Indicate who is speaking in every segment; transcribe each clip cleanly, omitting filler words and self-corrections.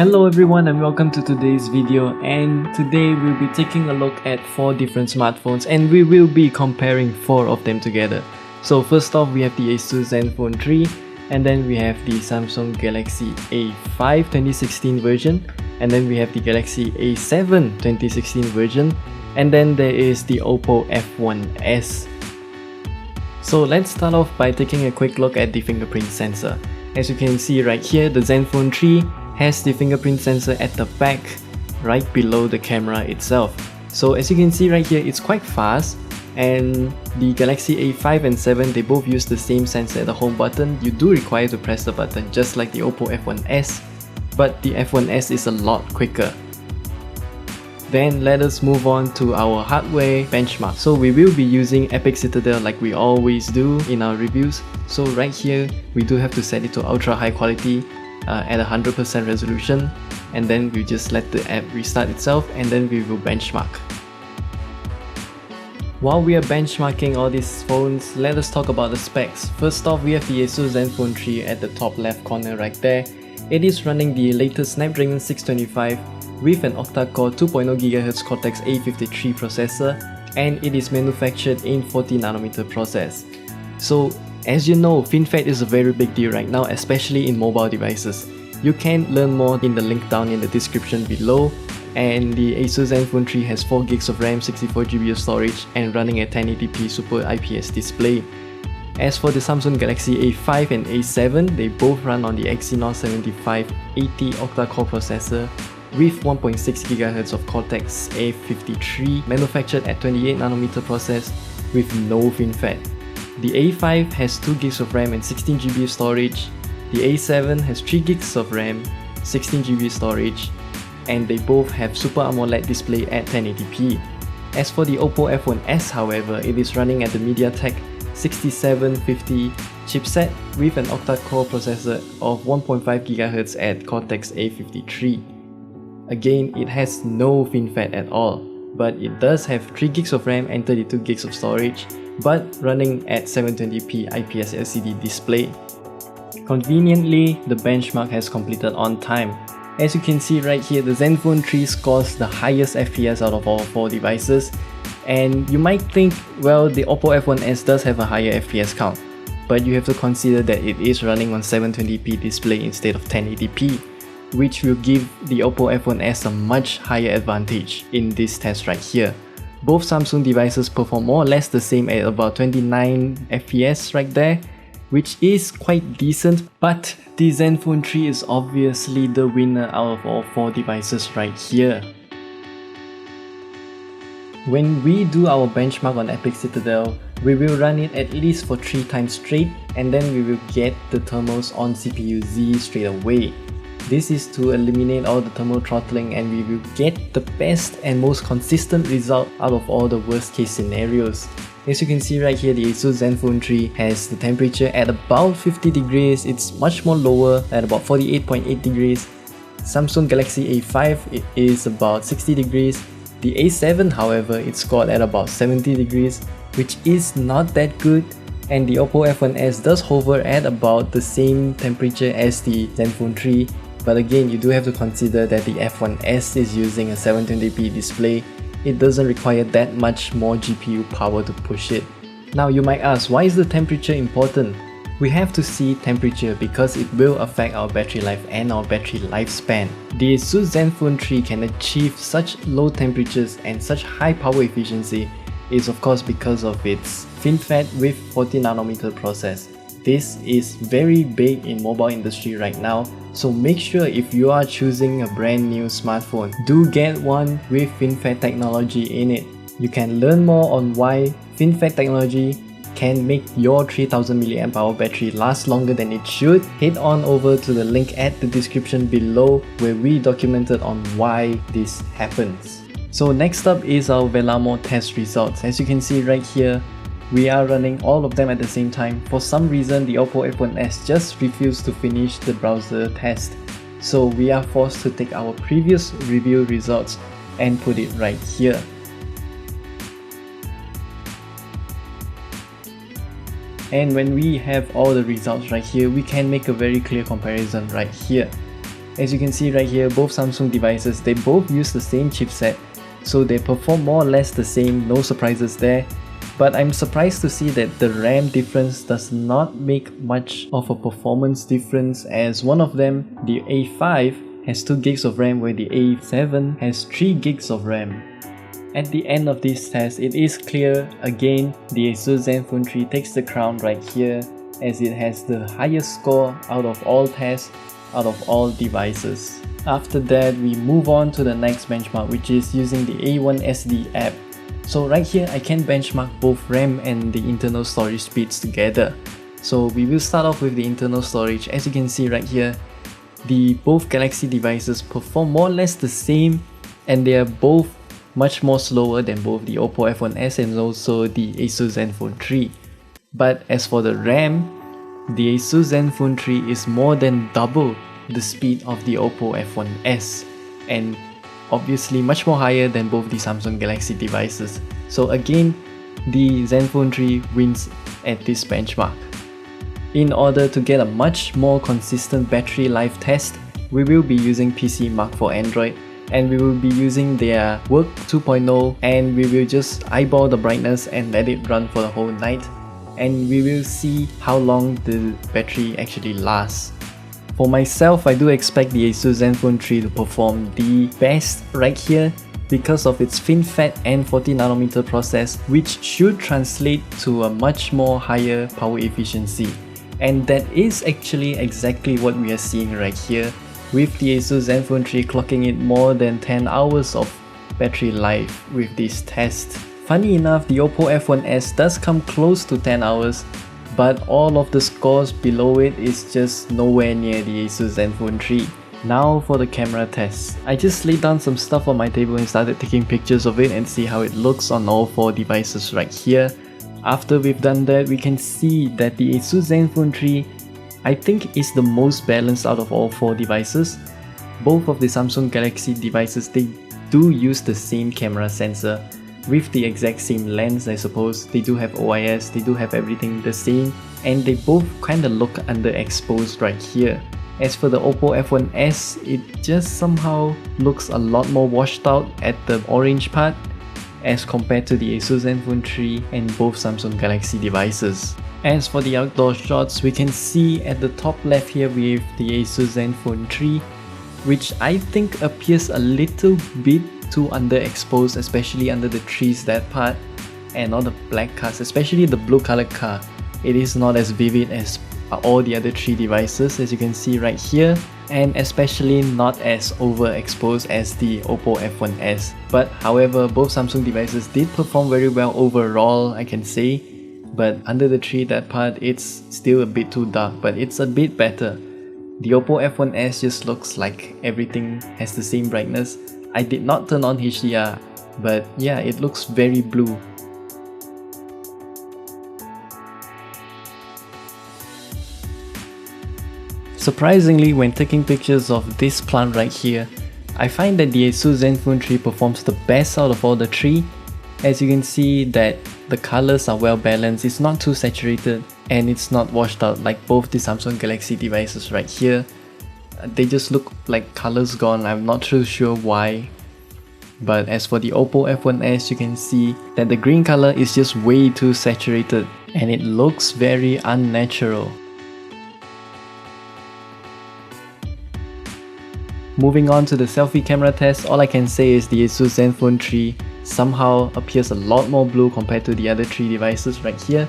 Speaker 1: Hello everyone and welcome to today's video, and today we'll be taking a look at 4 different smartphones and we will be comparing 4 of them together. So first off, we have the ASUS ZenFone 3, and then we have the Samsung Galaxy A5 2016 version, and then we have the Galaxy A7 2016 version, and then there is the OPPO F1s. So let's start off by taking a quick look at the fingerprint sensor. As you can see right here, the ZenFone 3 has the fingerprint sensor at the back, right below the camera itself. So as you can see right here, it's quite fast, and the Galaxy A5 and 7, they both use the same sensor at the home button. You do require to press the button just like the OPPO F1s, but the F1s is a lot quicker. Then let us move on to our hardware benchmark. So we will be using Epic Citadel like we always do in our reviews. So right here, we do have to set it to ultra high quality at 100% resolution, and then we just let the app restart itself, and then we will benchmark. While we are benchmarking all these phones, let us talk about the specs. First off, we have the ASUS ZenFone 3 at the top left corner right there. It is running the latest Snapdragon 625 with an octa-core 2.0 GHz Cortex-A53 processor, and it is manufactured in 40nm process. So as you know, FinFET is a very big deal right now, especially in mobile devices. You can learn more in the link down in the description below. And the ASUS ZenFone 3 has 4GB of RAM, 64GB of storage, and running at 1080p Super IPS display. As for the Samsung Galaxy A5 and A7, they both run on the Exynos 7580 octa-core processor with 1.6 GHz of Cortex-A53 manufactured at 28nm process with no FinFET. The A5 has 2GB of RAM and 16GB storage. The A7 has 3GB of RAM, 16GB storage, and they both have Super AMOLED display at 1080p. As for the OPPO F1s, however, it is running at the MediaTek 6750 chipset with an octa-core processor of 1.5 GHz at Cortex-A53. Again, it has no FinFET at all, but it does have 3GB of RAM and 32GB of storage, but running at 720p IPS LCD display. Conveniently, the benchmark has completed on time. As you can see right here, the ZenFone 3 scores the highest FPS out of all 4 devices, and you might think, well, the OPPO F1s does have a higher FPS count, but you have to consider that it is running on 720p display instead of 1080p, which will give the OPPO F1s a much higher advantage in this test right here. Both Samsung devices perform more or less the same at about 29 FPS right there, which is quite decent, but the ZenFone 3 is obviously the winner out of all 4 devices right here. When we do our benchmark on Epic Citadel, we will run it at least for 3 times straight, and then we will get the thermals on CPU Z straight away. This is to eliminate all the thermal throttling, and we will get the best and most consistent result out of all the worst case scenarios. As you can see right here, the ASUS ZenFone 3 has the temperature at about 50 degrees, it's much more lower at about 48.8 degrees. Samsung Galaxy A5 it is about 60 degrees. The A7, however, it's scored at about 70 degrees, which is not that good. And the OPPO F1s does hover at about the same temperature as the ZenFone 3. But again, you do have to consider that the F1s is using a 720p display. It doesn't require that much more GPU power to push it. Now you might ask, why is the temperature important? We have to see temperature because it will affect our battery life and our battery lifespan. The ASUS ZenFone 3 can achieve such low temperatures and such high power efficiency is of course because of its FinFET with 40nm process. This is very big in mobile industry right now, so make sure if you are choosing a brand new smartphone, do get one with FinFET technology in it. You can learn more on why FinFET technology can make your 3000 mAh battery last longer than it should. Head on over to the link at the description below where we documented on why this happens. So next up is our Velamo test results. As you can see right here, we are running all of them at the same time. For some reason, the OPPO F1s just refused to finish the browser test. So we are forced to take our previous review results and put it right here. And when we have all the results right here, we can make a very clear comparison right here. As you can see right here, both Samsung devices, they both use the same chipset, so they perform more or less the same, no surprises there. But I'm surprised to see that the RAM difference does not make much of a performance difference, as one of them, the A5, has 2 gigs of RAM where the A7 has 3 gigs of RAM. At the end of this test, it is clear again the ASUS ZenFone 3 takes the crown right here, as it has the highest score out of all tests, out of all devices. After that, we move on to the next benchmark, which is using the A1SD app. So right here, I can benchmark both RAM and the internal storage speeds together. So we will start off with the internal storage. As you can see right here, both Galaxy devices perform more or less the same, and they are both much more slower than both the OPPO F1s and also the ASUS ZenFone 3. But as for the RAM, the ASUS ZenFone 3 is more than double the speed of the OPPO F1s, and obviously much more higher than both the Samsung Galaxy devices. So again, the ZenFone 3 wins at this benchmark. In order to get a much more consistent battery life test, we will be using PC Mark for Android, and we will be using their Work 2.0, and we will just eyeball the brightness and let it run for the whole night, and we will see how long the battery actually lasts. For myself, I do expect the ASUS ZenFone 3 to perform the best right here because of its FinFET and 40nm process, which should translate to a much more higher power efficiency. And that is actually exactly what we are seeing right here, with the ASUS ZenFone 3 clocking in more than 10 hours of battery life with this test. Funny enough, the OPPO F1s does come close to 10 hours, but all of the scores below it is just nowhere near the ASUS ZenFone 3. Now for the camera test. I just laid down some stuff on my table and started taking pictures of it and see how it looks on all 4 devices right here. After we've done that, we can see that the ASUS ZenFone 3, I think, is the most balanced out of all 4 devices. Both of the Samsung Galaxy devices, they do use the same camera sensor with the exact same lens, I suppose. They do have OIS, they do have everything the same, and they both kinda look underexposed right here. As for the OPPO F1s, it just somehow looks a lot more washed out at the orange part as compared to the ASUS ZenFone 3 and both Samsung Galaxy devices. As for the outdoor shots, we can see at the top left here with the ASUS ZenFone 3, which I think appears a little bit too underexposed, especially under the trees, that part, and all the black cars, especially the blue colored car. It is not as vivid as all the other 3 devices, as you can see right here, and especially not as overexposed as the OPPO F1s. But however, both Samsung devices did perform very well overall, I can say. But under the tree, that part, it's still a bit too dark, but it's a bit better. The OPPO F1s just looks like everything has the same brightness. I did not turn on HDR, but yeah, it looks very blue. Surprisingly, when taking pictures of this plant right here, I find that the ASUS ZenFone 3 performs the best out of all the 3. As you can see that the colors are well balanced, it's not too saturated, and it's not washed out like both the Samsung Galaxy devices right here. They just look like colors gone, I'm not too sure why. But as for the OPPO F1s, you can see that the green color is just way too saturated and it looks very unnatural. Moving on to the selfie camera test, all I can say is the ASUS ZenFone 3 somehow appears a lot more blue compared to the other 3 devices right here,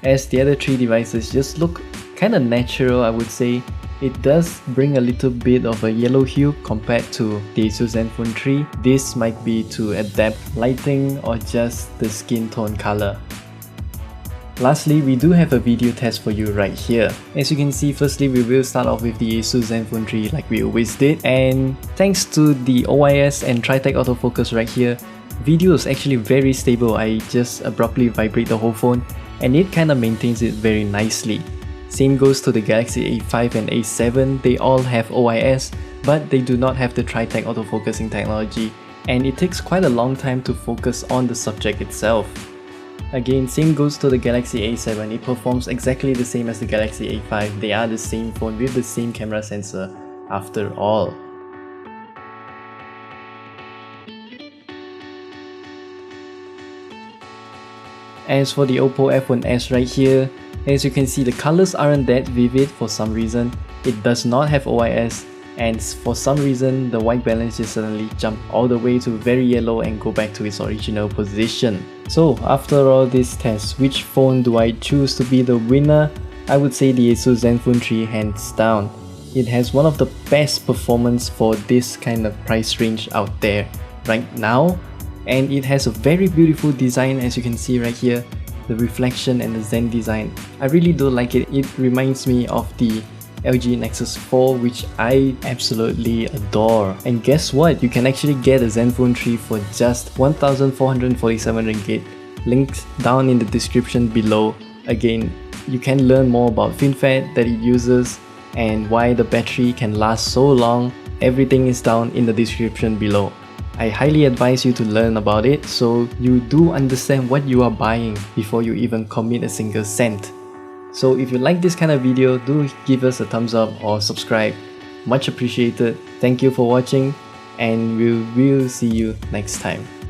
Speaker 1: as the other 3 devices just look kinda natural, I would say. It does bring a little bit of a yellow hue compared to the ASUS ZenFone 3. This might be to adapt lighting or just the skin tone color. Lastly, we do have a video test for you right here. As you can see, firstly we will start off with the ASUS ZenFone 3 like we always did, and thanks to the OIS and Tritech autofocus right here, video is actually very stable. I just abruptly vibrate the whole phone and it kinda maintains it very nicely. Same goes to the Galaxy A5 and A7, they all have OIS, but they do not have the Tritech autofocusing technology, and it takes quite a long time to focus on the subject itself. Again, same goes to the Galaxy A7, it performs exactly the same as the Galaxy A5, they are the same phone with the same camera sensor. after all. As for the OPPO F1s right here, as you can see, the colors aren't that vivid for some reason. It does not have OIS, and for some reason the white balance just suddenly jumped all the way to very yellow and go back to its original position. So after all these tests, which phone do I choose to be the winner? I would say the ASUS ZenFone 3 hands down. It has one of the best performance for this kind of price range out there right now, and it has a very beautiful design, as you can see right here, the reflection and the Zen design. I really do like it. It reminds me of the LG Nexus 4, which I absolutely adore. And guess what? You can actually get a ZenFone 3 for just 1,447 ringgit. Links down in the description below. Again, you can learn more about FinFET that it uses and why the battery can last so long. Everything is down in the description below. I highly advise you to learn about it so you do understand what you are buying before you even commit a single cent. So if you like this kind of video, do give us a thumbs up or subscribe. Much appreciated. Thank you for watching, and we will see you next time.